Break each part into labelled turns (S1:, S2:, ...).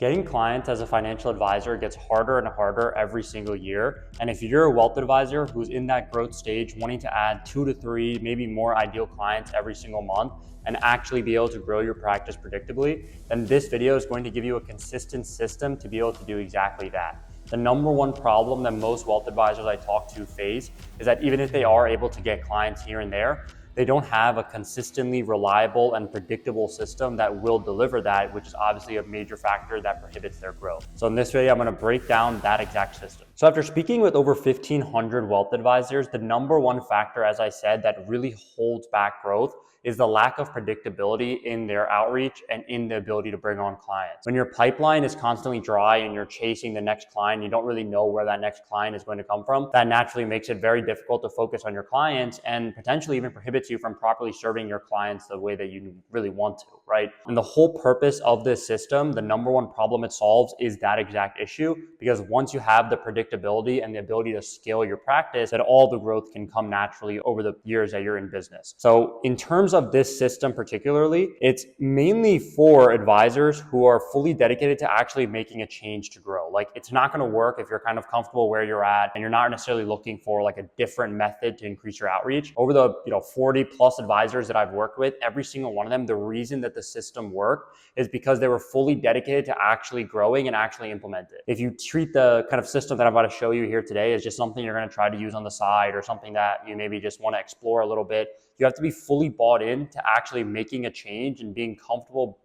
S1: Getting clients as a financial advisor gets harder and harder every single year. And if you're a wealth advisor who's in that growth stage, wanting to add 2 to 3, maybe more ideal clients every single month and actually be able to grow your practice predictably, then this video is going to give you a consistent system to be able to do exactly that. The number one problem that most wealth advisors I talk to face is that even if they are able to get clients here and there, they don't have a consistently reliable and predictable system that will deliver that, which is obviously a major factor that prohibits their growth. So in this video, I'm going to break down that exact system. So after speaking with over 1,500 wealth advisors, the number one factor, as I said, that really holds back growth is the lack of predictability in their outreach and in the ability to bring on clients. When your pipeline is constantly dry and you're chasing the next client, you don't really know where that next client is going to come from, that naturally makes it very difficult to focus on your clients and potentially even prohibits you from properly serving your clients the way that you really want to, right? And the whole purpose of this system, the number one problem it solves is that exact issue, because once you have the predictability and the ability to scale your practice, that all the growth can come naturally over the years that you're in business. So in terms of this system particularly, it's mainly for advisors who are fully dedicated to actually making a change to grow. Like, it's not going to work if you're kind of comfortable where you're at and you're not necessarily looking for like a different method to increase your outreach. Over the 40 plus advisors that I've worked with, every single one of them, the reason that the system worked is because they were fully dedicated to actually growing and actually implement it. If you treat the kind of system that I'm about to show you here today as just something you're going to try to use on the side or something that you maybe just want to explore a little bit, you have to be fully bought in to actually making a change and being comfortable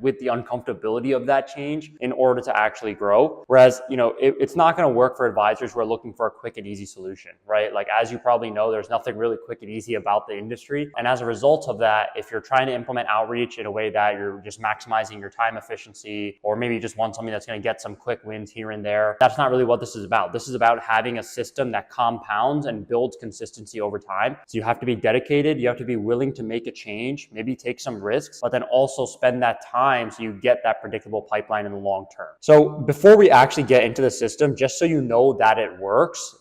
S1: with the uncomfortability of that change in order to actually grow. Whereas, it's not going to work for advisors who are looking for a quick and easy solution, right? Like, as you probably know, there's nothing really quick and easy about the industry. And as a result of that, if you're trying to implement outreach in a way that you're just maximizing your time efficiency, or maybe you just want something that's going to get some quick wins here and there, that's not really what this is about. This is about having a system that compounds and builds consistency over time. So you have to be dedicated, you have to be willing to make a change, maybe take some risks, but then also spend that time so you get that predictable pipeline in the long term. So before we actually get into the system, just so you know that it works,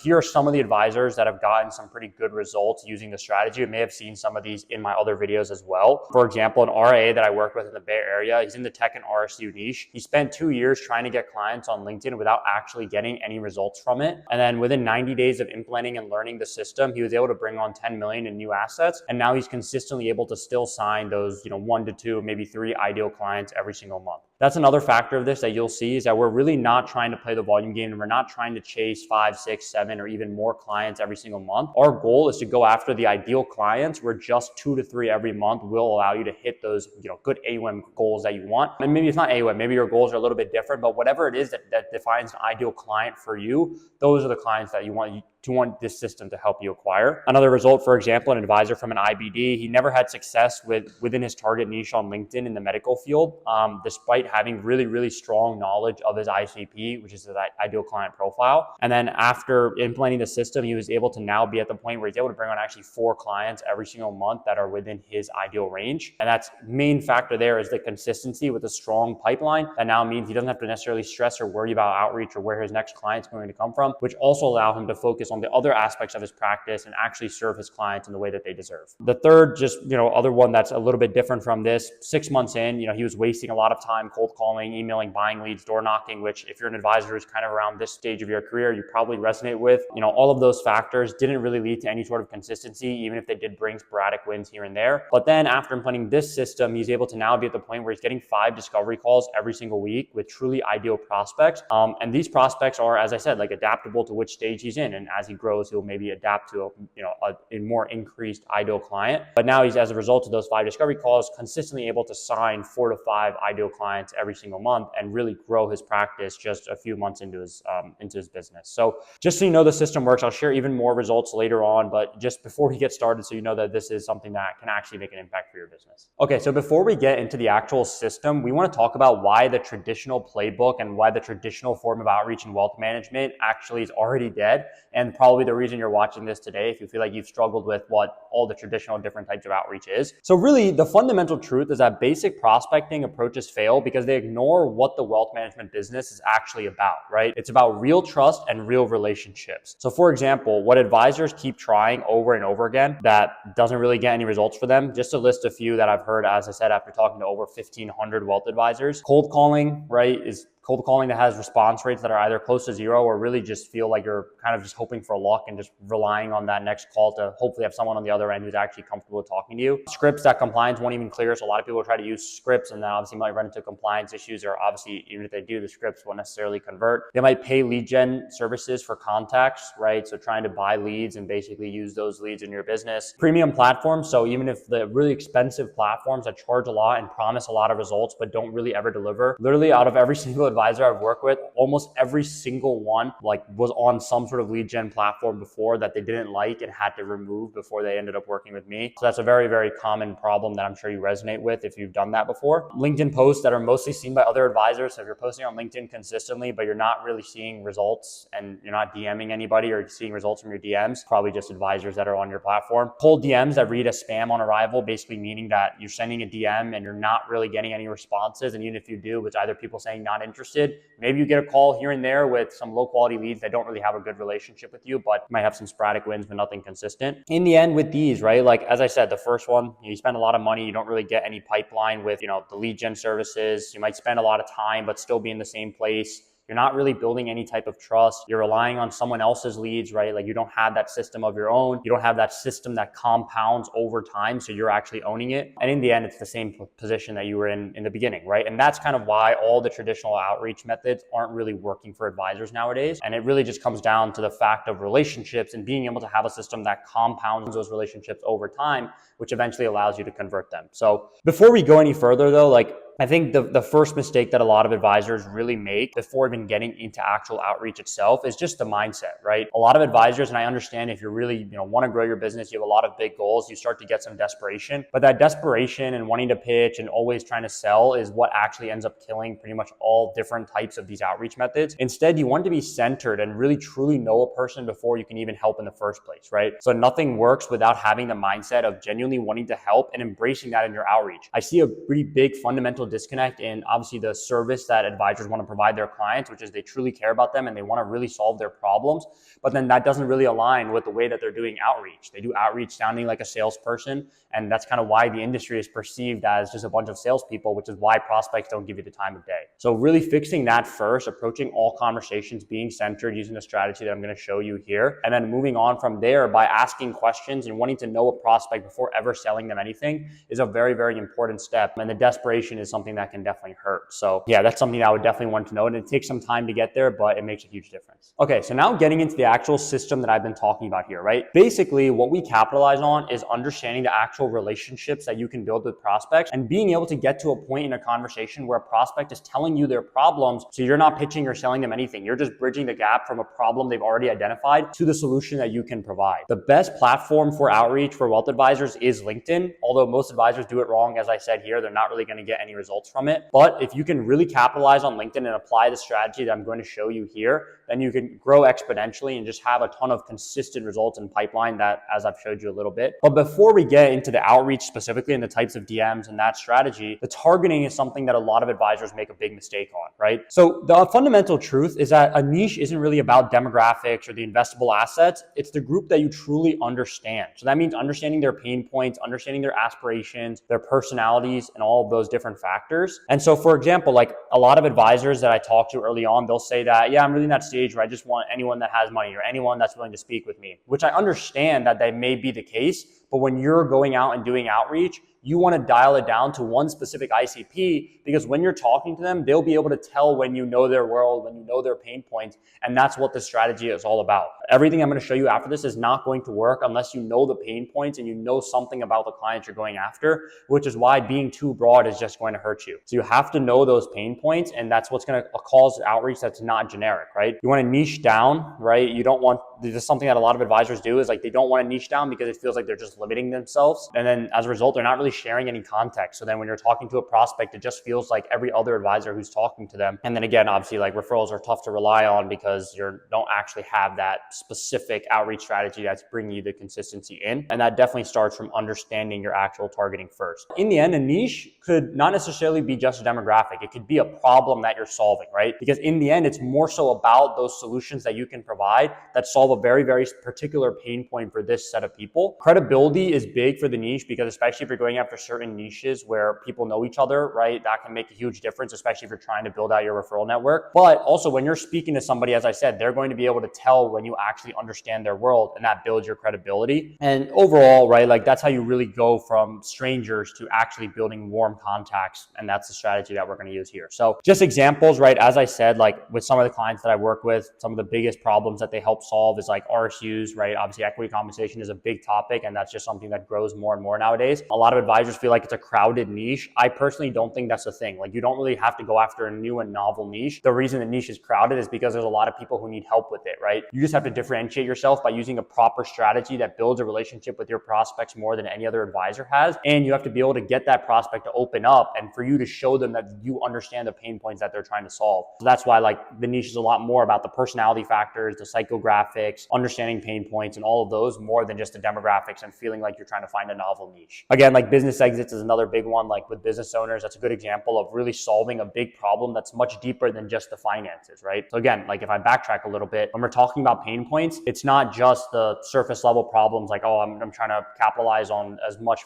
S1: here are some of the advisors that have gotten some pretty good results using the strategy. You may have seen some of these in my other videos as well. For example, an RA that I worked with in the Bay Area, he's in the tech and RSU niche. He spent 2 years trying to get clients on LinkedIn without actually getting any results from it. And then within 90 days of implementing and learning the system, he was able to bring on 10 million in new assets. And now he's consistently able to still sign those, 1 to 2, maybe 3 ideal clients every single month. That's another factor of this that you'll see, is that we're really not trying to play the volume game, and we're not trying to chase 5, 6, 7, or even more clients every single month. Our goal is to go after the ideal clients where just 2 to 3 every month will allow you to hit those, good AUM goals that you want. And maybe it's not AUM, maybe your goals are a little bit different, but whatever it is that defines an ideal client for you, those are the clients that you want this system to help you acquire. Another result, for example, an advisor from an IBD, he never had success within his target niche on LinkedIn in the medical field, despite having really, really strong knowledge of his ICP, which is his ideal client profile. And then after implementing the system, he was able to now be at the point where he's able to bring on actually 4 clients every single month that are within his ideal range. And that's main factor there is the consistency with a strong pipeline. That now means he doesn't have to necessarily stress or worry about outreach or where his next client's going to come from, which also allow him to focus on the other aspects of his practice and actually serve his clients in the way that they deserve. The third, other one that's a little bit different from this, 6 months in, he was wasting a lot of time cold calling, emailing, buying leads, door knocking, which if you're an advisor who's kind of around this stage of your career, you probably resonate with. All of those factors didn't really lead to any sort of consistency, even if they did bring sporadic wins here and there. But then after implementing this system, he's able to now be at the point where he's getting 5 discovery calls every single week with truly ideal prospects. And these prospects are, as I said, adaptable to which stage he's in. And as he grows, he'll maybe adapt to a more increased ideal client. But now he's, as a result of those 5 discovery calls, consistently able to sign 4 to 5 ideal clients every single month and really grow his practice just a few months into his business. So just so you know the system works, I'll share even more results later on, but just before we get started, so you know that this is something that can actually make an impact for your business. Okay, so before we get into the actual system, we want to talk about why the traditional playbook and why the traditional form of outreach and wealth management actually is already dead, and probably the reason you're watching this today if you feel like you've struggled with what all the traditional different types of outreach is. So really, the fundamental truth is that basic prospecting approaches fail because they ignore what the wealth management business is actually about, right? It's about real trust and real relationships. So for example, what advisors keep trying over and over again that doesn't really get any results for them, just to list a few that I've heard, as I said, after talking to over 1,500 wealth advisors. Cold calling, right, is cold calling that has response rates that are either close to zero or really just feel like you're kind of just hoping for luck and just relying on that next call to hopefully have someone on the other end who's actually comfortable with talking to you. Scripts that compliance won't even clear. So a lot of people try to use scripts and then obviously might run into compliance issues, or obviously even if they do, the scripts won't necessarily convert. They might pay lead gen services for contacts, right? So trying to buy leads and basically use those leads in your business. Premium platforms. So even if the really expensive platforms that charge a lot and promise a lot of results but don't really ever deliver, literally out of every single advisor I've worked with, almost every single one was on some sort of lead gen platform before that they didn't like and had to remove before they ended up working with me. So that's a very, very common problem that I'm sure you resonate with if you've done that before. LinkedIn posts that are mostly seen by other advisors. So if you're posting on LinkedIn consistently, but you're not really seeing results and you're not DMing anybody or seeing results from your DMs, probably just advisors that are on your platform. Cold DMs that read as spam on arrival, basically meaning that you're sending a DM and you're not really getting any responses. And even if you do, it's either people saying not interested. Maybe you get a call here and there with some low quality leads that don't really have a good relationship with you, but might have some sporadic wins, but nothing consistent. In the end with these, right? Like, as I said, the first one, you spend a lot of money, you don't really get any pipeline with, the lead gen services. You might spend a lot of time, but still be in the same place. You're not really building any type of trust. You're relying on someone else's leads, right? Like, you don't have that system of your own. You don't have that system that compounds over time. So you're actually owning it. And in the end, it's the same position that you were in the beginning, right? And that's kind of why all the traditional outreach methods aren't really working for advisors nowadays. And it really just comes down to the fact of relationships and being able to have a system that compounds those relationships over time, which eventually allows you to convert them. So before we go any further though, I think the first mistake that a lot of advisors really make before even getting into actual outreach itself is just the mindset, right? A lot of advisors, and I understand if you're really, want to grow your business, you have a lot of big goals, you start to get some desperation, but that desperation and wanting to pitch and always trying to sell is what actually ends up killing pretty much all different types of these outreach methods. Instead, you want to be centered and really truly know a person before you can even help in the first place, right? So nothing works without having the mindset of genuinely wanting to help and embracing that in your outreach. I see a pretty big fundamental disconnect in obviously the service that advisors want to provide their clients, which is they truly care about them and they want to really solve their problems. But then that doesn't really align with the way that they're doing outreach. They do outreach sounding like a salesperson. And that's kind of why the industry is perceived as just a bunch of salespeople, which is why prospects don't give you the time of day. So really fixing that first, approaching all conversations, being centered, using the strategy that I'm going to show you here. And then moving on from there by asking questions and wanting to know a prospect before ever selling them anything is a very, very important step. And the desperation is something that can definitely hurt. So yeah, that's something I would definitely want to know. And it takes some time to get there, but it makes a huge difference. Okay, so now getting into the actual system that I've been talking about here, right? Basically, what we capitalize on is understanding the actual relationships that you can build with prospects and being able to get to a point in a conversation where a prospect is telling you their problems. So you're not pitching or selling them anything. You're just bridging the gap from a problem they've already identified to the solution that you can provide. The best platform for outreach for wealth advisors is LinkedIn. Although most advisors do it wrong, as I said here, they're not really going to get any results from it. But if you can really capitalize on LinkedIn and apply the strategy that I'm going to show you here, then you can grow exponentially and just have a ton of consistent results in pipeline that, as I've showed you a little bit. But before we get into the outreach specifically and the types of DMs and that strategy, the targeting is something that a lot of advisors make a big mistake on, right? So the fundamental truth is that a niche isn't really about demographics or the investable assets. It's the group that you truly understand. So that means understanding their pain points, understanding their aspirations, their personalities, and all of those different factors. And so, for example, like a lot of advisors that I talked to early on, they'll say that, yeah, I'm really in that stage where I just want anyone that has money or anyone that's willing to speak with me, which I understand that may be the case. But when you're going out and doing outreach, you want to dial it down to one specific ICP, because when you're talking to them, they'll be able to tell when you know their world, when you know their pain points. And that's what the strategy is all about. Everything I'm going to show you after this is not going to work unless you know the pain points and you know something about the clients you're going after, which is why being too broad is just going to hurt you. So you have to know those pain points, and that's what's going to cause outreach that's not generic, right? You want to niche down, right? You don't want, this is something that a lot of advisors do, is like they don't want to niche down because it feels like they're just limiting themselves. And then as a result, they're not really sharing any context. So then when you're talking to a prospect, it just feels like every other advisor who's talking to them. And then again, obviously like referrals are tough to rely on because you don't actually have that specific outreach strategy that's bringing you the consistency in. And that definitely starts from understanding your actual targeting first. In the end, a niche could not necessarily be just a demographic. It could be a problem that you're solving, right? Because in the end, it's more so about those solutions that you can provide that solve a very, very particular pain point for this set of people. Credibility is big for the niche because especially if you're going after certain niches where people know each other, right? That can make a huge difference, especially if you're trying to build out your referral network. But also when you're speaking to somebody, as I said, they're going to be able to tell when you actually understand their world, and that builds your credibility. And overall, right, like that's how you really go from strangers to actually building warm contacts. And that's the strategy that we're going to use here. So just examples, right? As I said, like with some of the clients that I work with, some of the biggest problems that they help solve is like RSUs, right? Obviously equity compensation is a big topic, and that's just something that grows more and more nowadays. A lot of advisors feel like it's a crowded niche. I personally don't think that's the thing. Like you don't really have to go after a new and novel niche. The reason the niche is crowded is because there's a lot of people who need help with it, right? You just have to differentiate yourself by using a proper strategy that builds a relationship with your prospects more than any other advisor has. And you have to be able to get that prospect to open up and for you to show them that you understand the pain points that they're trying to solve. So that's why like the niche is a lot more about the personality factors, the psychographics, understanding pain points and all of those more than just the demographics and feeling like you're trying to find a novel niche. Again, like business exits is another big one. Like with business owners, that's a good example of really solving a big problem that's much deeper than just the finances, right? So again, like if I backtrack a little bit, when we're talking about pain points, it's not just the surface level problems like, oh, I'm trying to capitalize on as much,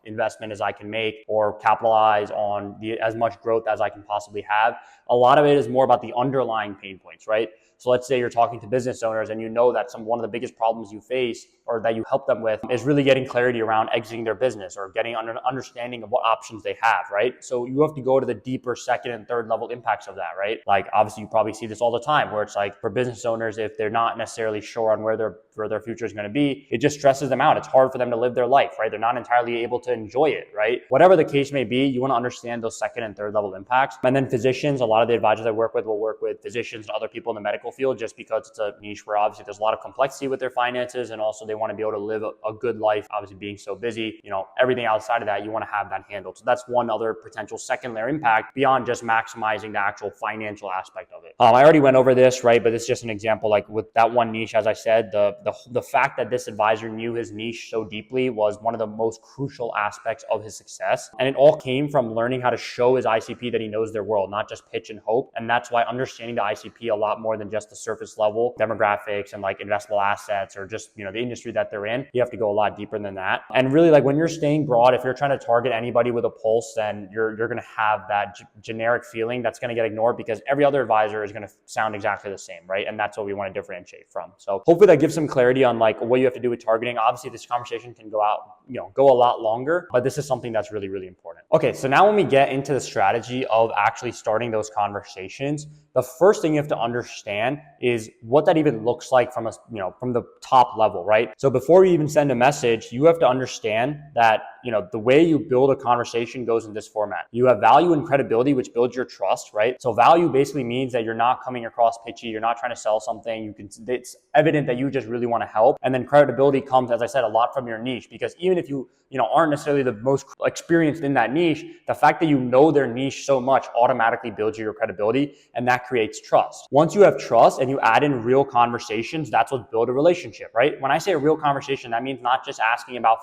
S1: investment as I can make or capitalize on as much growth as I can possibly have. A lot of it is more about the underlying pain points, right? So let's say you're talking to business owners and you know that one of the biggest problems you face or that you help them with is really getting clarity around exiting their business or getting an understanding of what options they have, right? So you have to go to the deeper second and third level impacts of that, right? Like obviously you probably see this all the time where it's like for business owners, if they're not necessarily sure on where their future is going to be, it just stresses them out. It's hard for them to live their life, right? They're not entirely able to enjoy it, right? Whatever the case may be, you want to understand those second and third level impacts. And then physicians, a lot of the advisors I work with will work with physicians and other people in the medical field just because it's a niche where obviously there's a lot of complexity with their finances and also they want to be able to live a good life, obviously being so busy, everything outside of that, you want to have that handled. So that's one other potential second layer impact beyond just maximizing the actual financial aspect of it. I already went over this, right? But it's just an example, like with that one niche, as I said, the fact that this advisor knew his niche so deeply was one of the most crucial aspects of his success. And it all came from learning how to show his ICP that he knows their world, not just pitch and hope. And that's why understanding the ICP a lot more than just the surface level demographics and like investable assets or just, the industry that they're in, you have to go a lot deeper than that. And really like when you're staying broad, if you're trying to target anybody with a pulse, then you're going to have that generic feeling that's going to get ignored because every other advisor is going to sound exactly the same, right? And that's what we want to differentiate from. So hopefully that gives some clarity on like what you have to do with targeting. Obviously this conversation can go a lot longer, but this is something that's really, really important. Okay. So now when we get into the strategy of actually starting those conversations, the first thing you have to understand is what that even looks like from the top level, right? So before you even send a message, you have to understand that, the way you build a conversation goes in this format. You have value and credibility, which builds your trust, right? So value basically means that you're not coming across pitchy. You're not trying to sell something. It's evident that you just really want to help. And then credibility comes, as I said, a lot from your niche, because even if you aren't necessarily the most experienced in that niche, the fact that you know their niche so much automatically builds your credibility, and that creates trust. Once you have trust and you add in real conversations, that's what builds a relationship, right? When I say a real conversation, that means not just asking about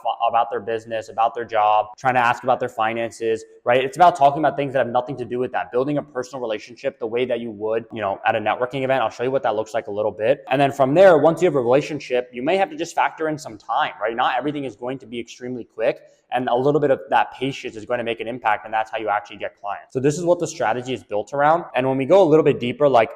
S1: their business, about their job, trying to ask about their finances, right? It's about talking about things that have nothing to do with that, building a personal relationship the way that you would, at a networking event. I'll show you what that looks like a little bit. And then from there, once you have a relationship, you may have to just factor in some time, right? Not everything is going to be extremely quick, and a little bit of that patience is going to make an impact, and that's how you actually get clients. So this is what the strategy is built around. And when we go a little bit deeper, like,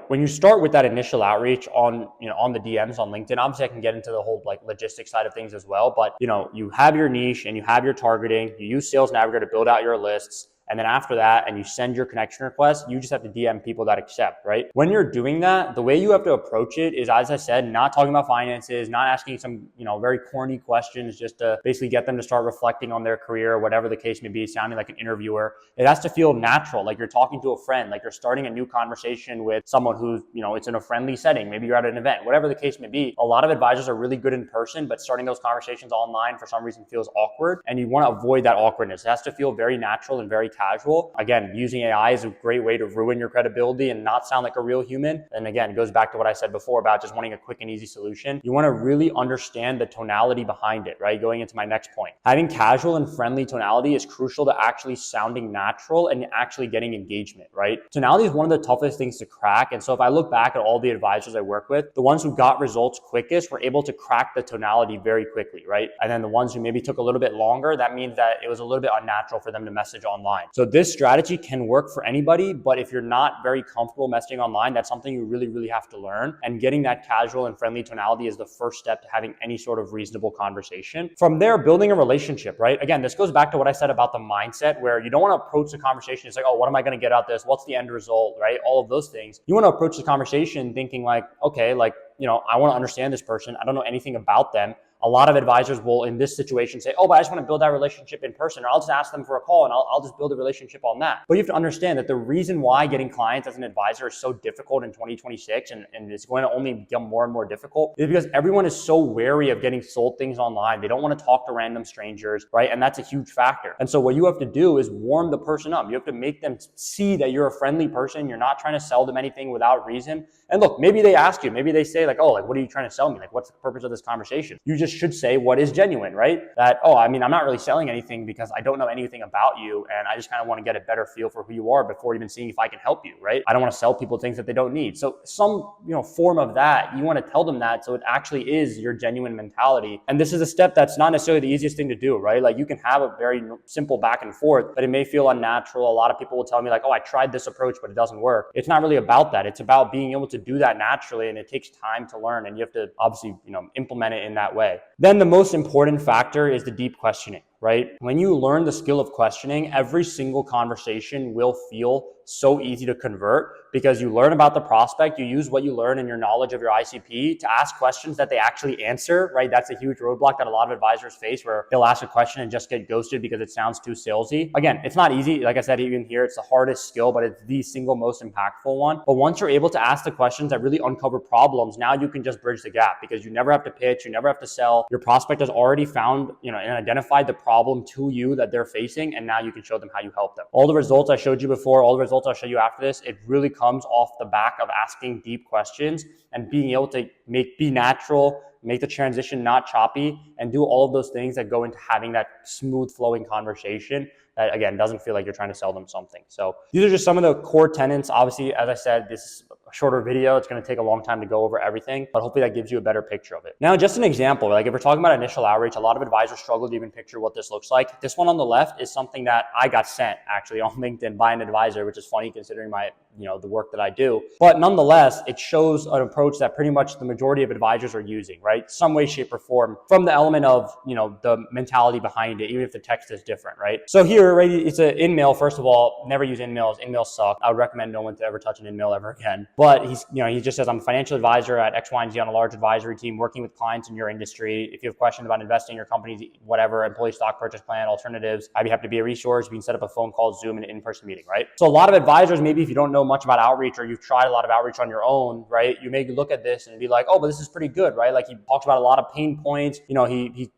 S1: when you start with that initial outreach on the DMs on LinkedIn, obviously I can get into the whole like logistics side of things as well, but you have your niche and you have your targeting, you use Sales Navigator to build out your lists. And then after that, and you send your connection request, you just have to DM people that accept, right? When you're doing that, the way you have to approach it is, as I said, not talking about finances, not asking some, very corny questions just to basically get them to start reflecting on their career, whatever the case may be, sounding like an interviewer. It has to feel natural, like you're talking to a friend, like you're starting a new conversation with someone who's, it's in a friendly setting. Maybe you're at an event, whatever the case may be. A lot of advisors are really good in person, but starting those conversations online for some reason feels awkward, and you want to avoid that awkwardness. It has to feel very natural and very casual. Again, using AI is a great way to ruin your credibility and not sound like a real human. And again, it goes back to what I said before about just wanting a quick and easy solution. You want to really understand the tonality behind it, right? Going into my next point. Having casual and friendly tonality is crucial to actually sounding natural and actually getting engagement, right? Tonality is one of the toughest things to crack. And so if I look back at all the advisors I work with, the ones who got results quickest were able to crack the tonality very quickly, right? And then the ones who maybe took a little bit longer, that means that it was a little bit unnatural for them to message online. So this strategy can work for anybody, but if you're not very comfortable messaging online, that's something you really, really have to learn. And getting that casual and friendly tonality is the first step to having any sort of reasonable conversation. From there, building a relationship, right? Again, this goes back to what I said about the mindset, where you don't want to approach the conversation. It's like, oh, what am I going to get out of this? What's the end result, right? All of those things. You want to approach the conversation thinking like, okay, like, I want to understand this person. I don't know anything about them. A lot of advisors will, in this situation, say, oh, but I just want to build that relationship in person, or I'll just ask them for a call and I'll just build a relationship on that. But you have to understand that the reason why getting clients as an advisor is so difficult in 2026, and it's going to only become more and more difficult, is because everyone is so wary of getting sold things online. They don't want to talk to random strangers, right? And that's a huge factor. And so what you have to do is warm the person up. You have to make them see that you're a friendly person. You're not trying to sell them anything without reason. And look, maybe they ask you, maybe they say like, oh, like, what are you trying to sell me? Like, what's the purpose of this conversation? You just should say what is genuine, right? That, oh, I'm not really selling anything because I don't know anything about you, and I just kind of want to get a better feel for who you are before even seeing if I can help you, right? I don't want to sell people things that they don't need. So some, form of that, you want to tell them that so it actually is your genuine mentality. And this is a step that's not necessarily the easiest thing to do, right? Like you can have a very simple back and forth, but it may feel unnatural. A lot of people will tell me like, oh, I tried this approach, but it doesn't work. It's not really about that. It's about being able to do that naturally, and it takes time to learn, and you have to obviously, implement it in that way. Then the most important factor is the deep questioning, right? When you learn the skill of questioning, every single conversation will feel so easy to convert because you learn about the prospect, you use what you learn in your knowledge of your ICP to ask questions that they actually answer, right? That's a huge roadblock that a lot of advisors face, where they'll ask a question and just get ghosted because it sounds too salesy. Again, it's not easy. Like I said, even here, it's the hardest skill, but it's the single most impactful one. But once you're able to ask the questions that really uncover problems, now you can just bridge the gap because you never have to pitch, you never have to sell. Your prospect has already found, and identified the problem to you that they're facing, and now you can show them how you help them. All the results I showed you before, all the results I'll show you after this, it really comes off the back of asking deep questions and being able to be natural, make the transition not choppy, and do all of those things that go into having that smooth flowing conversation that, again, doesn't feel like you're trying to sell them something. So these are just some of the core tenets. Obviously, as I said, this is a shorter video. It's going to take a long time to go over everything, but hopefully that gives you a better picture of it. Now, just an example, like if we're talking about initial outreach, a lot of advisors struggle to even picture what this looks like. This one on the left is something that I got sent actually on LinkedIn by an advisor, which is funny considering my, the work that I do. But nonetheless, it shows an approach that pretty much the majority of advisors are using, right? Some way, shape, or form, from the element of, the mentality behind it, even if the text is different, right? So here, right, it's an in-mail. First of all, never use in-mails. In-mails suck. I would recommend no one to ever touch an in-mail ever again. But he just says, I'm a financial advisor at X, Y, and Z on a large advisory team working with clients in your industry. If you have questions about investing in your company's whatever, employee stock purchase plan, alternatives, I'd be happy to be a resource. We can set up a phone call, Zoom, and an in-person meeting, right? So a lot of advisors, maybe if you don't know much about outreach or you've tried a lot of outreach on your own, right, you may look at this and be like, oh, but this is pretty good, right? Like he talks about a lot of pain points. He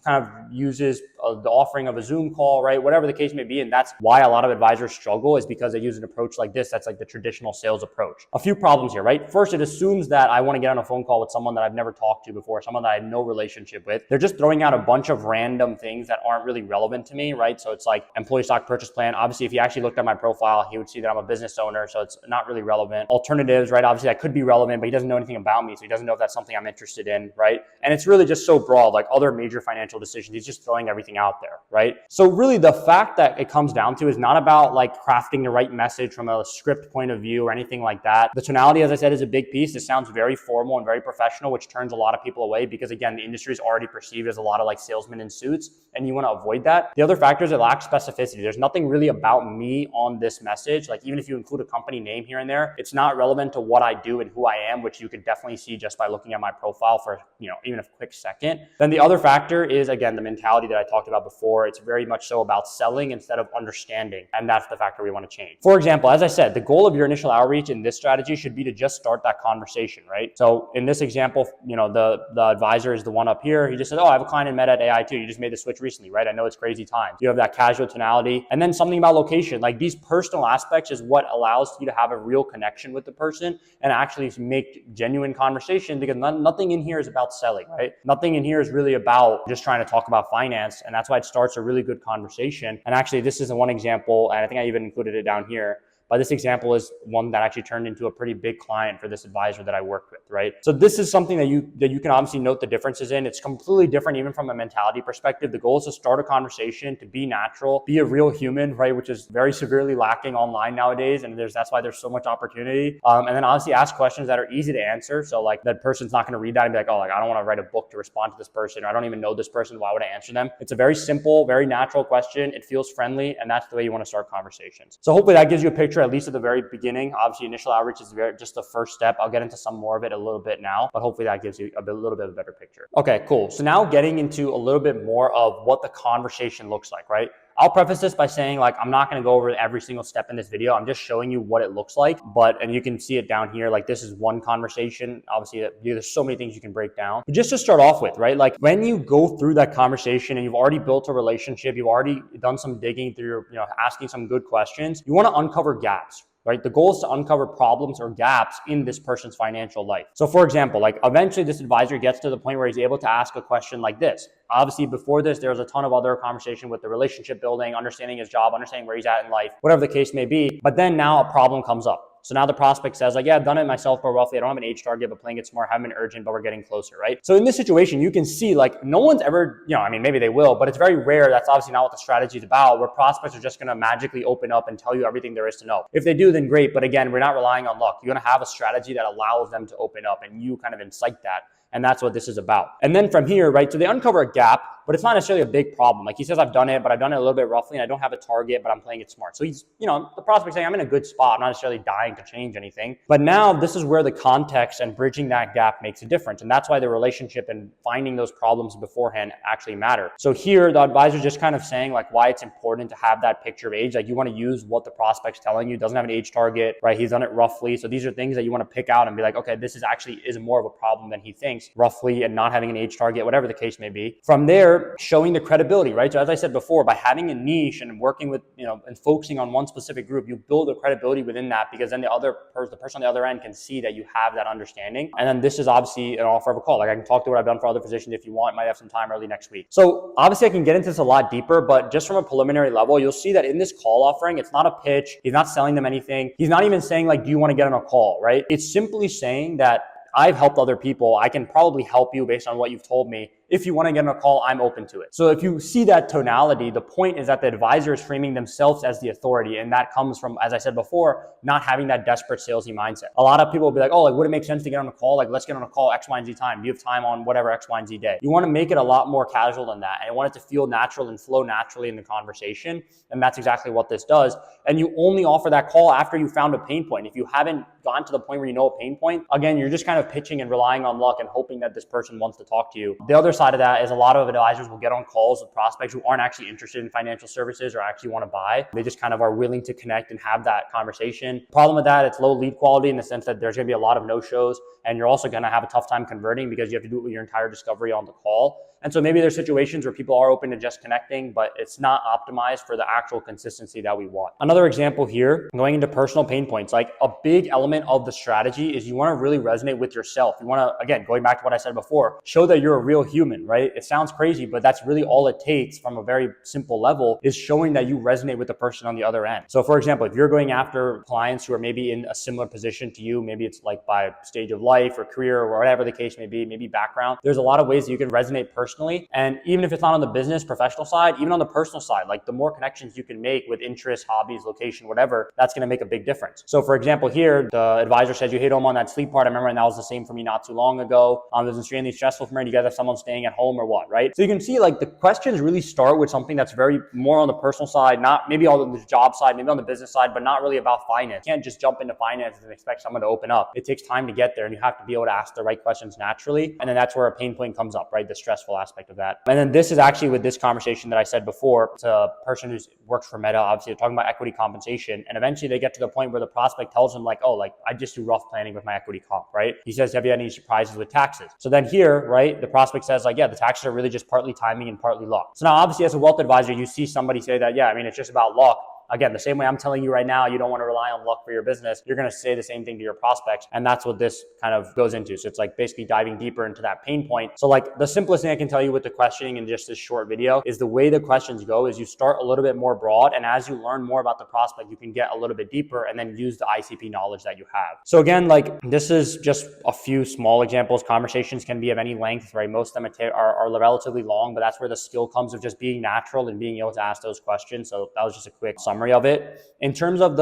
S1: kind of uses the offering of a Zoom call, right? Whatever the case may be. And that's why a lot of advisors struggle, is because they use an approach like this. That's like the traditional sales approach. A few problems here, right? First, it assumes that I want to get on a phone call with someone that I've never talked to before, someone that I have no relationship with. They're just throwing out a bunch of random things that aren't really relevant to me, right? So it's like employee stock purchase plan. Obviously, if he actually looked at my profile, he would see that I'm a business owner, so it's not really relevant. Alternatives, right? Obviously, that could be relevant, but he doesn't know anything about me, so he doesn't know if that's something I'm interested in, right? And it's really just so broad, like other major financial decisions. He's just throwing everything out there, right? So really, the fact that it comes down to is not about like crafting the right message from a script point of view or anything like that. The tonality mentality, as I said, is a big piece. This sounds very formal and very professional, which turns a lot of people away because, again, the industry is already perceived as a lot of like salesmen in suits, and you want to avoid that. The other factor is it lacks specificity. There's nothing really about me on this message. Like, even if you include a company name here and there, it's not relevant to what I do and who I am, which you could definitely see just by looking at my profile for, even a quick second. Then the other factor is, again, the mentality that I talked about before. It's very much so about selling instead of understanding. And that's the factor we want to change. For example, as I said, the goal of your initial outreach in this strategy should be to just start that conversation, right? So in this example, the advisor is the one up here. He just said, oh, I have a client in Med at AI2. You just made the switch recently, right? I know it's crazy times. You have that casual tonality. And then something about location. Like, these personal aspects is what allows you to have a real connection with the person and actually make genuine conversation, because nothing in here is about selling, right? Nothing in here is really about just trying to talk about finance. And that's why it starts a really good conversation. And actually, this is one example, and I think I even included it down here. But this example is one that actually turned into a pretty big client for this advisor that I worked with, right? So this is something that you can obviously note the differences in. It's completely different even from a mentality perspective. The goal is to start a conversation, to be natural, be a real human, right? Which is very severely lacking online nowadays. And that's why there's so much opportunity. And then obviously ask questions that are easy to answer. So like, that person's not going to read that and be like, oh, like, I don't want to write a book to respond to this person, or I don't even know this person. Why would I answer them? It's a very simple, very natural question. It feels friendly. And that's the way you want to start conversations. So hopefully that gives you a picture, at least at the very beginning. Obviously, initial outreach is just the first step. I'll get into some more of it a little bit now, but hopefully that gives you a little bit of a better picture. Okay, cool. So now getting into a little bit more of what the conversation looks like, right? I'll preface this by saying, like, I'm not going to go over every single step in this video. I'm just showing you what it looks like. And you can see it down here. Like, this is one conversation. Obviously, there's so many things you can break down. But just to start off with, right? Like, when you go through that conversation and you've already built a relationship, you've already done some digging through, asking some good questions, you want to uncover gaps. Right? The goal is to uncover problems or gaps in this person's financial life. So for example, like, eventually this advisor gets to the point where he's able to ask a question like this. Obviously before this, there was a ton of other conversation with the relationship building, understanding his job, understanding where he's at in life, whatever the case may be. But then now a problem comes up. So now the prospect says, like, yeah, I've done it myself, but roughly I don't have an age target, but playing it smart, haven't been urgent, but we're getting closer, right? So in this situation, you can see, like, no one's ever, maybe they will, but it's very rare. That's obviously not what the strategy is about, where prospects are just going to magically open up and tell you everything there is to know. If they do, then great. But again, we're not relying on luck. You're going to have a strategy that allows them to open up, and you kind of incite that. And that's what this is about. And then from here, right, so they uncover a gap, but it's not necessarily a big problem. Like, he says, I've done it, but I've done it a little bit roughly, and I don't have a target, but I'm playing it smart. So he's, the prospect saying, I'm in a good spot. I'm not necessarily dying to change anything. But now this is where the context and bridging that gap makes a difference. And that's why the relationship and finding those problems beforehand actually matter. So here, the advisor's just kind of saying, like, why it's important to have that picture of age. Like, you want to use what the prospect's telling you. Doesn't have an age target, right? He's done it roughly. So these are things that you want to pick out and be like, okay, this is more of a problem than he thinks, roughly, and not having an age target, whatever the case may be. From there, showing the credibility, right? So as I said before, by having a niche and working with, and focusing on one specific group, you build a credibility within that, because then the person on the other end can see that you have that understanding. And then this is obviously an offer of a call. Like, I can talk to what I've done for other physicians if you want. Might have some time early next week. So obviously I can get into this a lot deeper, but just from a preliminary level, you'll see that in this call offering, it's not a pitch. He's not selling them anything. He's not even saying, like, do you want to get on a call, right? It's simply saying that I've helped other people. I can probably help you based on what you've told me. If you want to get on a call, I'm open to it. So if you see that tonality, the point is that the advisor is framing themselves as the authority. And that comes from, as I said before, not having that desperate salesy mindset. A lot of people will be like, oh, like, would it make sense to get on a call? Like, let's get on a call X, Y, and Z time. Do you have time on whatever X, Y, and Z day? You want to make it a lot more casual than that. And you want it to feel natural and flow naturally in the conversation. And that's exactly what this does. And you only offer that call after you found a pain point. If you haven't gotten to the point where you know a pain point, again, you're just kind of pitching and relying on luck and hoping that this person wants to talk to you. The other side of that is a lot of advisors will get on calls with prospects who aren't actually interested in financial services or actually want to buy. They just kind of are willing to connect and have that conversation. Problem with that, it's low lead quality in the sense that there's going to be a lot of no-shows, and you're also going to have a tough time converting because you have to do your entire discovery on the call. And so maybe there's situations where people are open to just connecting, but it's not optimized for the actual consistency that we want. Another example here, going into personal pain points, like a big element of the strategy is you want to really resonate with yourself. You want to, again, going back to what I said before, show that you're a real human. human, right? It sounds crazy, but that's really all it takes from a very simple level, is showing that you resonate with the person on the other end. So for example, if you're going after clients who are maybe in a similar position to you, maybe it's like by stage of life or career or whatever the case may be, maybe background, there's a lot of ways that you can resonate personally. And even if it's not on the business, professional side, even on the personal side, like the more connections you can make with interests, hobbies, location, whatever, that's going to make a big difference. So for example, here, the advisor says you hit home on that sleep part. I remember, and that was the same for me not too long ago. It was extremely stressful for me. You guys have someone staying at home or what, right? So you can see like the questions really start with something that's very more on the personal side, not maybe on the job side, maybe on the business side, but not really about finance. You can't just jump into finance and expect someone to open up. It takes time to get there, and you have to be able to ask the right questions naturally. And then that's where a pain point comes up, right? The stressful aspect of that. And then this is actually with this conversation that I said before, it's a person who works for Meta. Obviously, they're talking about equity compensation. And eventually they get to the point where the prospect tells them like, oh, like I just do rough planning with my equity comp, right? He says, have you had any surprises with taxes? So then here, right, the prospect says like, yeah, the taxes are really just partly timing and partly luck. So now obviously as a wealth advisor, you see somebody say that, yeah, I mean, it's just about luck. Again, the same way I'm telling you right now, you don't want to rely on luck for your business. You're going to say the same thing to your prospects. And that's what this kind of goes into. So it's like basically diving deeper into that pain point. So like the simplest thing I can tell you with the questioning in just this short video is the way the questions go is you start a little bit more broad. And as you learn more about the prospect, you can get a little bit deeper and then use the ICP knowledge that you have. So again, like this is just a few small examples. Conversations can be of any length, right? Most of them are relatively long, but that's where the skill comes of just being natural and being able to ask those questions. So that was just a quick summary of it. In terms of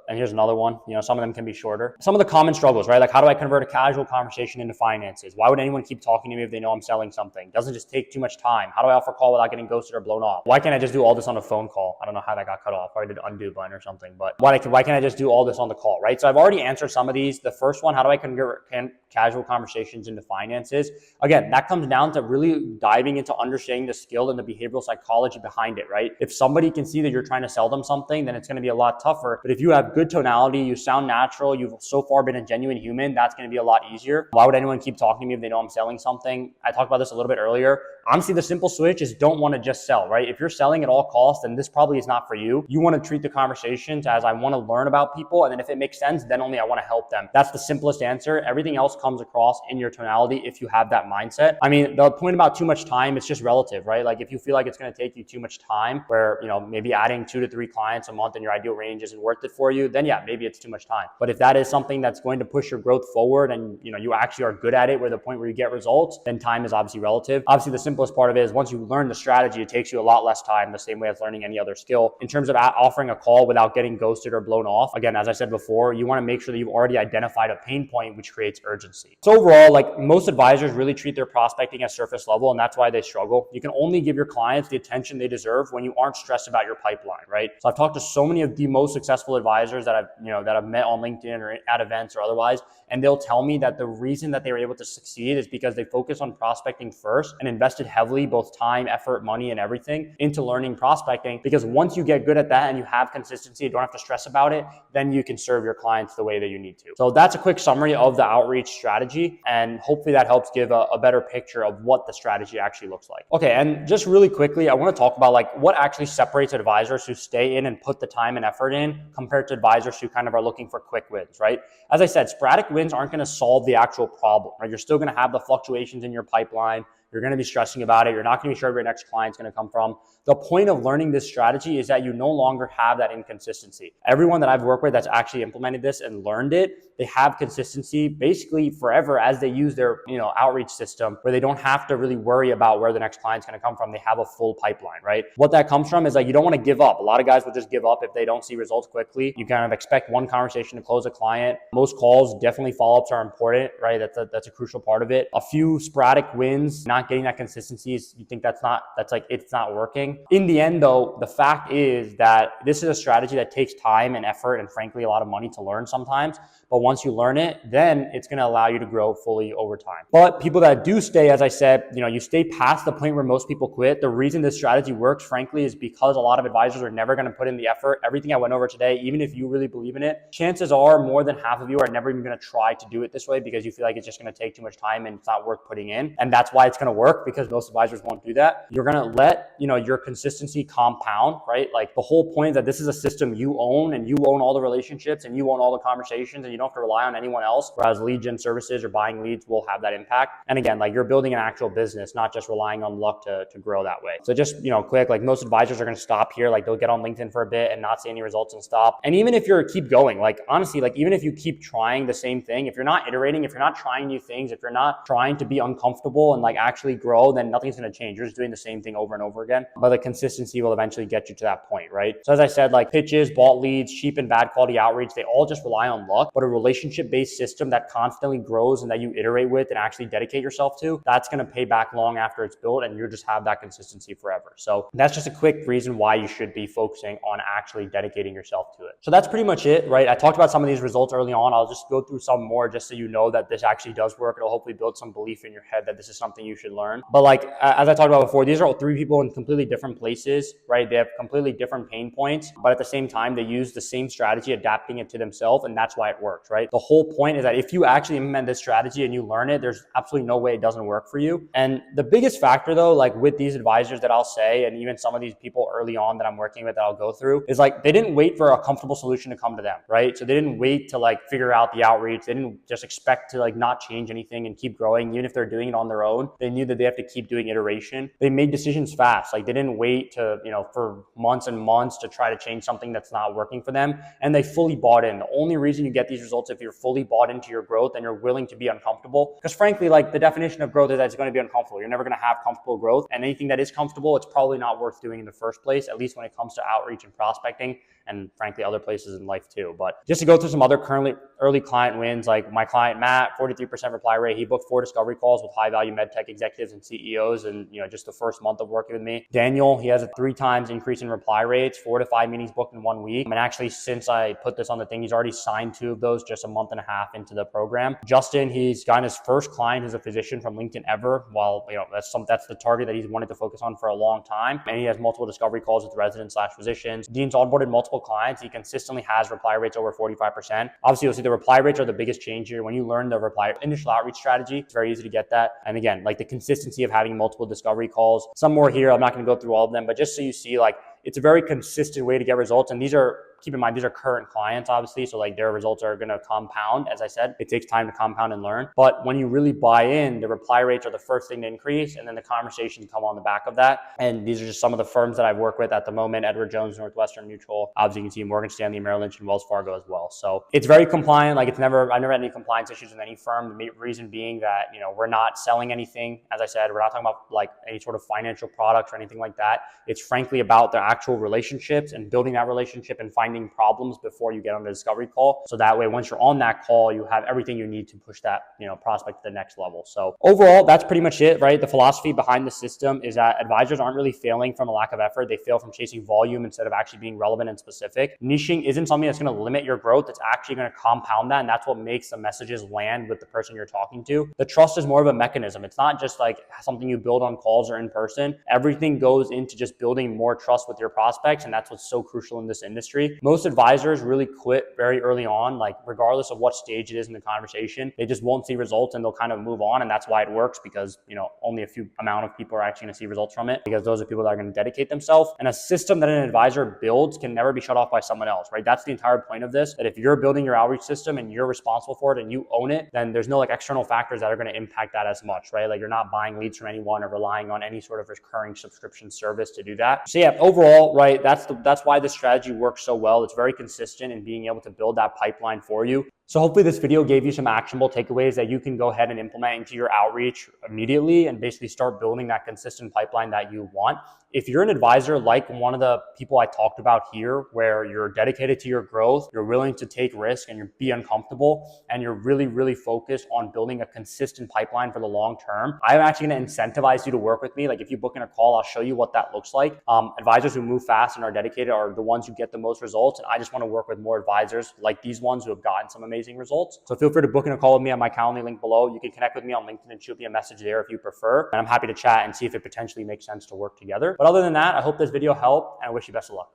S1: and here's another one, some of them can be shorter. Some of the common struggles, right? Like how do I convert a casual conversation into finances? Why would anyone keep talking to me if they know I'm selling something? Doesn't just take too much time. How do I offer call without getting ghosted or blown off? Why can't I just do all this on a phone call? I don't know how that got cut off. Probably did undo button or something, but why can't I just do all this on the call, right? So I've already answered some of these. The first one, how do I convert casual conversations into finances? Again, that comes down to really diving into understanding the skill and the behavioral psychology behind it, right? If somebody can see that you're trying to sell them something, then it's going to be a lot tougher. But if you have good tonality, you sound natural, you've so far been a genuine human, that's going to be a lot easier. Why would anyone keep talking to me if they know I'm selling something? I talked about this a little bit earlier. Honestly, the simple switch is don't want to just sell, right? If you're selling at all costs, then this probably is not for you. You want to treat the conversations as I want to learn about people. And then if it makes sense, then only I want to help them. That's the simplest answer. Everything else comes across in your tonality if you have that mindset. I mean, the point about too much time, it's just relative, right? Like if you feel like it's going to take you too much time where, maybe adding 2 to 3 clients a month in your ideal range isn't worth it for you, then yeah, maybe it's too much time. But if that is something that's going to push your growth forward and, you actually are good at it where the point where you get results, then time is obviously relative. Obviously, the simplest part of it is once you learn the strategy, it takes you a lot less time, the same way as learning any other skill. In terms of offering a call without getting ghosted or blown off, again, as I said before, you want to make sure that you've already identified a pain point, which creates urgency. So overall, like most advisors really treat their prospecting as surface level, and that's why they struggle. You can only give your clients the attention they deserve when you aren't stressed about your pipeline, right? So I've talked to so many of the most successful advisors that I've met on LinkedIn or at events or otherwise, and they'll tell me that the reason that they were able to succeed is because they focused on prospecting first and invested heavily, both time, effort, money, and everything into learning prospecting. Because once you get good at that and you have consistency, you don't have to stress about it, then you can serve your clients the way that you need to. So that's a quick summary of the outreach strategy, and hopefully that helps give a better picture of what the strategy actually looks like. Okay, and just really quickly, I want to talk about like what actually separates advisors who stay in and put the time and effort in compared to advisors who kind of are looking for quick wins, right? As I said, sporadic wins aren't going to solve the actual problem, right? You're still going to have the fluctuations in your pipeline. You're going to be stressing about it. You're not going to be sure where your next client's going to come from. The point of learning this strategy is that you no longer have that inconsistency. Everyone that I've worked with that's actually implemented this and learned it, they have consistency basically forever as they use their outreach system, where they don't have to really worry about where the next client's going to come from. They have a full pipeline, right? What that comes from is like you don't want to give up. A lot of guys will just give up if they don't see results quickly. You kind of expect one conversation to close a client. Most calls, definitely follow-ups are important, right? That's a crucial part of it. A few sporadic wins, not getting that consistency, you think it's not working. In the end though, the fact is that this is a strategy that takes time and effort and frankly a lot of money to learn sometimes. But once you learn it, then it's going to allow you to grow fully over time. But people that do stay, as I said, you stay past the point where most people quit. The reason this strategy works, frankly, is because a lot of advisors are never going to put in the effort. Everything I went over today, even if you really believe in it, chances are more than half of you are never even going to try to do it this way because you feel like it's just going to take too much time and it's not worth putting in. And that's why it's going to work, because most advisors won't do that. You're going to let, your consistency compound, right? Like the whole point is that this is a system you own, and you own all the relationships and you own all the conversations, and You don't have to rely on anyone else, whereas lead gen services or buying leads will have that impact. And again, like, you're building an actual business, not just relying on luck to grow that way. So just, quick, like, most advisors are going to stop here. Like, they'll get on LinkedIn for a bit and not see any results and stop. And even if you're keep going, like, honestly, like, even if you keep trying the same thing, if you're not iterating, if you're not trying new things, if you're not trying to be uncomfortable and like actually grow, then nothing's going to change. You're just doing the same thing over and over again. But the consistency will eventually get you to that point, right? So as I said, like, pitches, bought leads, cheap and bad quality outreach, they all just rely on luck. But a relationship-based system that constantly grows and that you iterate with and actually dedicate yourself to, that's going to pay back long after it's built, and you just have that consistency forever. So that's just a quick reason why you should be focusing on actually dedicating yourself to it. So that's pretty much it, right? I talked about some of these results early on. I'll just go through some more just so you know that this actually does work. It'll hopefully build some belief in your head that this is something you should learn. But like, as I talked about before, these are all three people in completely different places, right? They have completely different pain points, but at the same time, they use the same strategy, adapting it to themselves, and that's why it works, right? The whole point is that if you actually implement this strategy and you learn it, there's absolutely no way it doesn't work for you. And the biggest factor though, like with these advisors that I'll say, and even some of these people early on that I'm working with that I'll go through, is like, they didn't wait for a comfortable solution to come to them, right? So they didn't wait to like figure out the outreach. They didn't just expect to like not change anything and keep growing. Even if they're doing it on their own, they knew that they have to keep doing iteration. They made decisions fast. Like, they didn't wait to, for months and months to try to change something that's not working for them. And they fully bought in. The only reason you get these results if you're fully bought into your growth and you're willing to be uncomfortable. Because frankly, like, the definition of growth is that it's going to be uncomfortable. You're never going to have comfortable growth. And anything that is comfortable, it's probably not worth doing in the first place, at least when it comes to outreach and prospecting, and frankly, other places in life too. But just to go through some other currently early client wins, like my client Matt, 43% reply rate. He booked 4 discovery calls with high value med tech executives and CEOs, and just the first month of working with me. Daniel, he has a 3 times increase in reply rates, 4 to 5 meetings booked in 1 week. And actually, since I put this on the thing, he's already signed 2 of those just a month and a half into the program. Justin, he's gotten his first client who's a physician from LinkedIn ever. Well, that's the target that he's wanted to focus on for a long time. And he has multiple discovery calls with residents/physicians. Dean's onboarded multiple clients. He consistently has reply rates over 45%. Obviously, you'll see the reply rates are the biggest change here. When you learn the initial outreach strategy, it's very easy to get that. And again, like, the consistency of having multiple discovery calls. Some more here. I'm not going to go through all of them, but just so you see, like, it's a very consistent way to get results. And these are, keep in mind, these are current clients, obviously. So like, their results are going to compound. As I said, it takes time to compound and learn. But when you really buy in, the reply rates are the first thing to increase. And then the conversations come on the back of that. And these are just some of the firms that I've worked with at the moment: Edward Jones, Northwestern Mutual. Obviously, you can see Morgan Stanley, Merrill Lynch, and Wells Fargo as well. So it's very compliant. Like, I've never had any compliance issues with any firm. The reason being that, we're not selling anything. As I said, we're not talking about like any sort of financial products or anything like that. It's frankly about the actual relationships and building that relationship and finding problems before you get on the discovery call. So that way, once you're on that call, you have everything you need to push that, prospect to the next level. So overall, that's pretty much it, right? The philosophy behind the system is that advisors aren't really failing from a lack of effort. They fail from chasing volume instead of actually being relevant and specific. Niching isn't something that's going to limit your growth. It's actually going to compound that. And that's what makes the messages land with the person you're talking to. The trust is more of a mechanism. It's not just like something you build on calls or in person. Everything goes into just building more trust with your prospects. And that's what's so crucial in this industry. Most advisors really quit very early on, like regardless of what stage it is in the conversation. They just won't see results and they'll kind of move on. And that's why it works, because, only a few amount of people are actually going to see results from it, because those are people that are going to dedicate themselves. And a system that an advisor builds can never be shut off by someone else, right? That's the entire point of this, that if you're building your outreach system and you're responsible for it and you own it, then there's no like external factors that are going to impact that as much, right? Like, you're not buying leads from anyone or relying on any sort of recurring subscription service to do that. So yeah, overall, right, that's why this strategy works so well. It's very consistent in being able to build that pipeline for you. So hopefully this video gave you some actionable takeaways that you can go ahead and implement into your outreach immediately and basically start building that consistent pipeline that you want. If you're an advisor like one of the people I talked about here, where you're dedicated to your growth, you're willing to take risk and be uncomfortable, and you're really, really focused on building a consistent pipeline for the long term, I'm actually going to incentivize you to work with me. Like, if you book in a call, I'll show you what that looks like. Advisors who move fast and are dedicated are the ones who get the most results. And I just want to work with more advisors like these ones who have gotten some amazing results. So feel free to book in a call with me on my Calendly link below. You can connect with me on LinkedIn and shoot me a message there if you prefer. And I'm happy to chat and see if it potentially makes sense to work together. But other than that, I hope this video helped and I wish you best of luck.